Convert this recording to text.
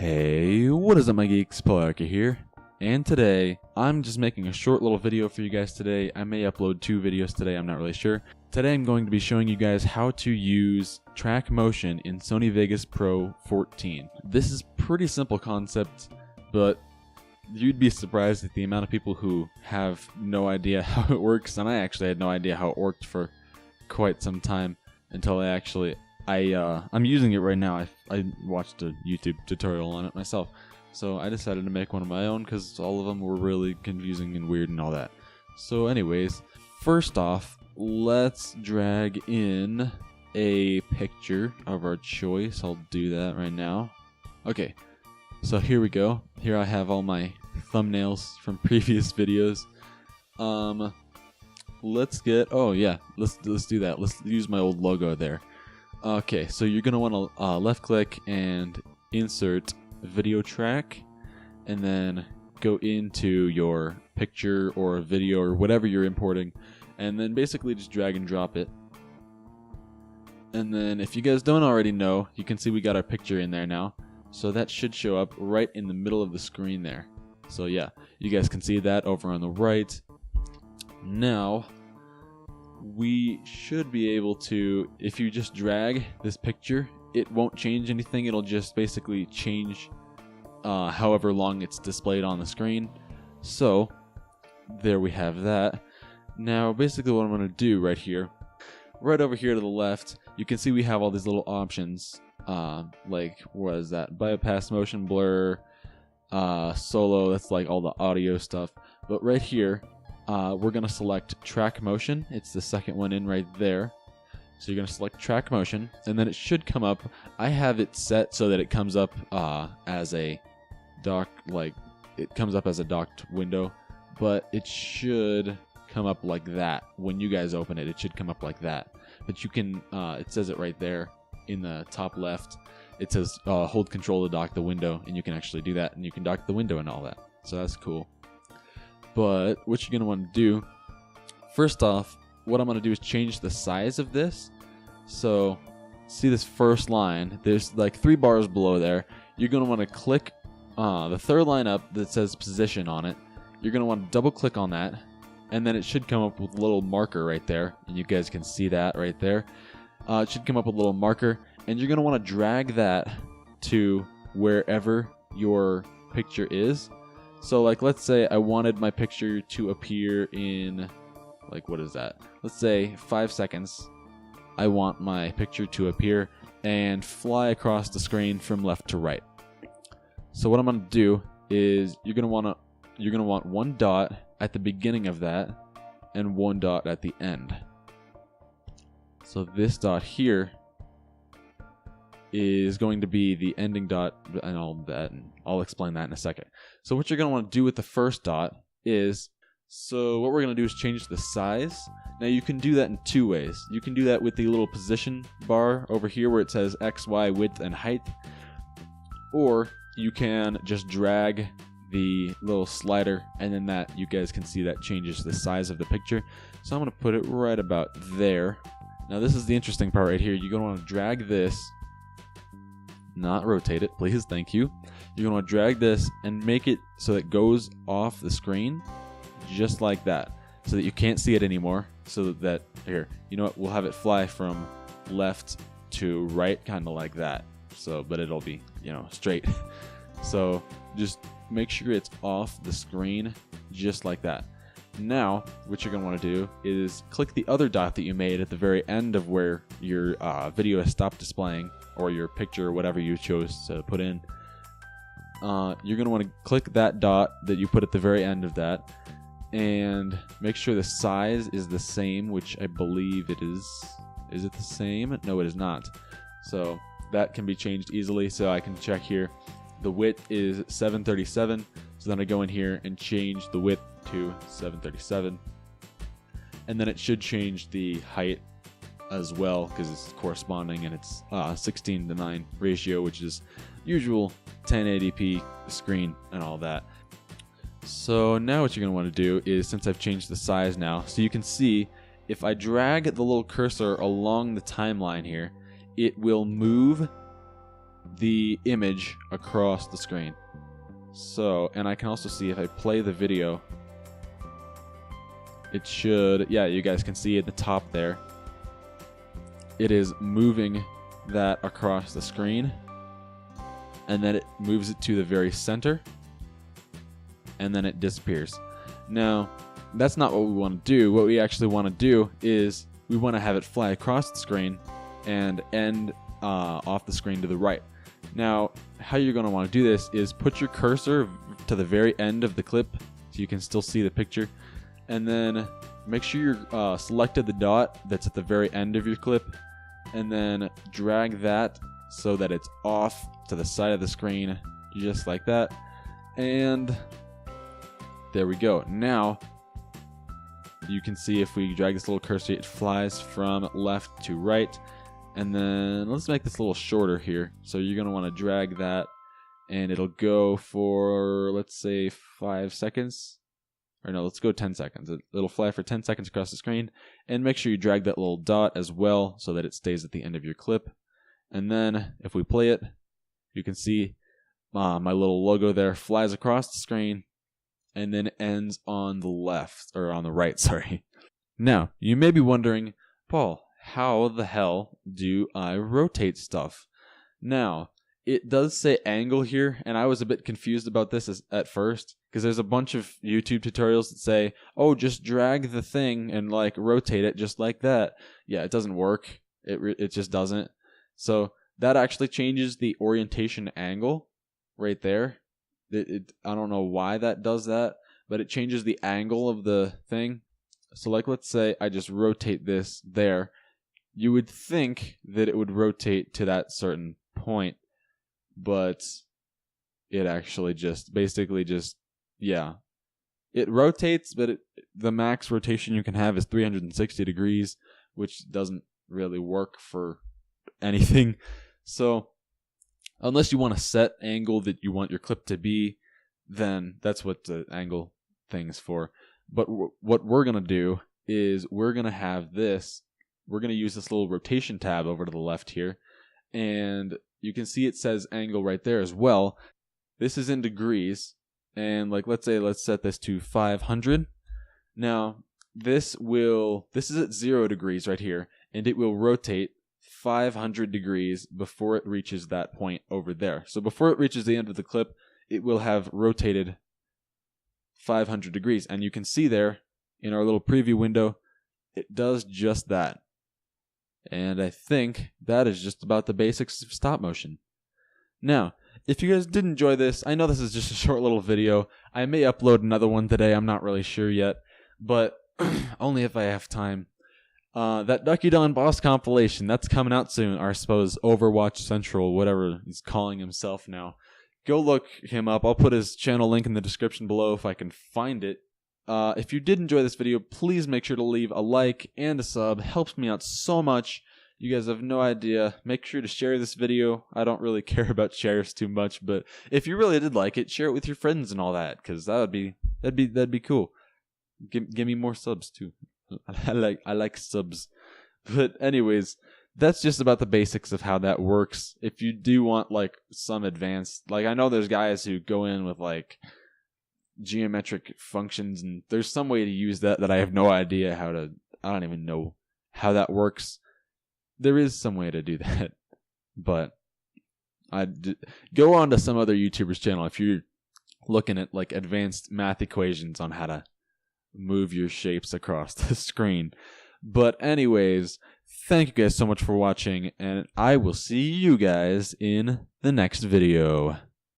Hey, what is up my geeks, Paularaker here, and today I'm just making a short little video for you guys today. I may upload 2 videos today, I'm not really sure. Today I'm going to be showing you guys how to use track motion in Sony Vegas Pro 14. This is pretty simple concept, but you'd be surprised at the amount of people who have no idea how it works, and I actually had no idea how it worked for quite some time until I'm using it right now. I watched a YouTube tutorial on it myself, so I decided to make one of my own because all of them were really confusing and weird and all that. So anyways, first off, let's drag in a picture of our choice. I'll do that right now. Okay, so here we go. Here I have all my thumbnails from previous videos. Let's do that. Let's use my old logo there. Okay, so you're going to want to left click and insert video track, and then go into your picture or video or whatever you're importing, and then basically just drag and drop it. And then if you guys don't already know, you can see we got our picture in there now, so that should show up right in the middle of the screen there. So yeah, you guys can see that over on the right. Now we should be able to, if you just drag this picture, it won't change anything. It'll just basically change however long it's displayed on the screen. So there we have that. Now basically what I'm going to do right here, right over here to the left, you can see we have all these little options, like what is that, bypass motion blur, solo, that's like all the audio stuff. But right here, we're going to select track motion. It's the second one in right there. So you're going to select track motion, and then it should come up. I have it set so that it comes up as a docked window, but it should come up like that. When you guys open it, it should come up like that. But you can, it says it right there in the top left. It says hold control to dock the window, and you can actually do that, and you can dock the window and all that. So that's cool. But what you're going to want to do, first off, what I'm going to do is change the size of this. So see this first line, there's like 3 bars below there. You're going to want to click the third line up that says position on it. You're going to want to double click on that, and then it should come up with a little marker right there, and you guys can see that right there. It should come up with a little marker, and you're going to want to drag that to wherever your picture is. So like, let's say I wanted my picture to appear in, like, what is that? Let's say 5 seconds. I want my picture to appear and fly across the screen from left to right. So what I'm going to do is you're going to want 1 dot at the beginning of that and 1 dot at the end. So this dot here is going to be the ending dot and all that, and I'll explain that in a second. So what you're going to want to do with the first dot is, so what we're going to do is change the size. Now you can do that in 2 ways. You can do that with the little position bar over here where it says X, Y, width, and height, or you can just drag the little slider, and then that, you guys can see that changes the size of the picture. So I'm going to put it right about there. Now this is the interesting part right here. You're going to want to drag this, not rotate it, please, thank you. You're going to drag this and make it so it goes off the screen just like that, so that you can't see it anymore. So that, here, you know what, we'll have it fly from left to right, kind of like that. So, but it'll be, straight. So just make sure it's off the screen just like that. Now, what you're going to want to do is click the other dot that you made at the very end of where your video has stopped displaying, or your picture, or whatever you chose to put in. You're going to want to click that dot that you put at the very end of that, and make sure the size is the same, which I believe it is. Is it the same? No, it is not. So that can be changed easily, so I can check here. The width is 737, so then I go in here and change the width to 737, and then it should change the height as well, because it's corresponding, and it's 16:9 ratio, which is usual 1080p screen and all that. So now what you're going to want to do is, since I've changed the size now, so you can see if I drag the little cursor along the timeline here, it will move the image across the screen. So, and I can also see if I play the video, it should, yeah, you guys can see at the top there, it is moving that across the screen, and then it moves it to the very center, and then it disappears. Now, that's not what we want to do. What we actually want to do is we want to have it fly across the screen and end off the screen to the right. Now, how you're going to want to do this is put your cursor to the very end of the clip so you can still see the picture, and then make sure you're selected the dot that's at the very end of your clip, and then drag that so that it's off to the side of the screen, just like that. And there we go. Now, you can see if we drag this little cursor, it flies from left to right. And then let's make this a little shorter here. So you're going to want to drag that, and it'll go for, let's say, 5 seconds. Or no, let's go 10 seconds. It'll fly for 10 seconds across the screen. And make sure you drag that little dot as well so that it stays at the end of your clip. And then if we play it, you can see my little logo there flies across the screen and then ends on the left, or on the right, sorry. Now, you may be wondering, Paul, how the hell do I rotate stuff? Now, it does say angle here, and I was a bit confused about this at first, because there's a bunch of YouTube tutorials that say, oh, just drag the thing and like rotate it just like that. Yeah, it doesn't work. It just doesn't. So that actually changes the orientation angle right there. I don't know why that does that, but it changes the angle of the thing. So like, let's say I just rotate this there. You would think that it would rotate to that certain point, but it actually just basically just, yeah, it rotates, but the max rotation you can have is 360 degrees, which doesn't really work for anything. So unless you want a set angle that you want your clip to be, then that's what the angle thing's for. But what we're going to do is we're going to have this. We're going to use this little rotation tab over to the left here. And you can see it says angle right there as well. This is in degrees. And like, let's set this to 500. Now, this is at 0 degrees right here. And it will rotate 500 degrees before it reaches that point over there. So before it reaches the end of the clip, it will have rotated 500 degrees. And you can see there in our little preview window, it does just that. And I think that is just about the basics of stop motion. Now, if you guys did enjoy this, I know this is just a short little video. I may upload another one today. I'm not really sure yet, but only if I have time. That Ducky Don Boss compilation, that's coming out soon. Or I suppose Overwatch Central, whatever he's calling himself now. Go look him up. I'll put his channel link in the description below if I can find it. If you did enjoy this video, please make sure to leave a like and a sub. Helps me out so much. You guys have no idea. Make sure to share this video. I don't really care about shares too much, but if you really did like it, share it with your friends and all that, because that'd be cool. Give me more subs too. I like subs. But anyways, that's just about the basics of how that works. If you do want like some advanced, like I know there's guys who go in with like geometric functions, and there's some way to use that I have no idea how to. I don't even know how that works. There is some way to do that, but go on to some other YouTuber's channel if you're looking at like advanced math equations on how to move your shapes across the screen. But anyways, thank you guys so much for watching, and I will see you guys in the next video.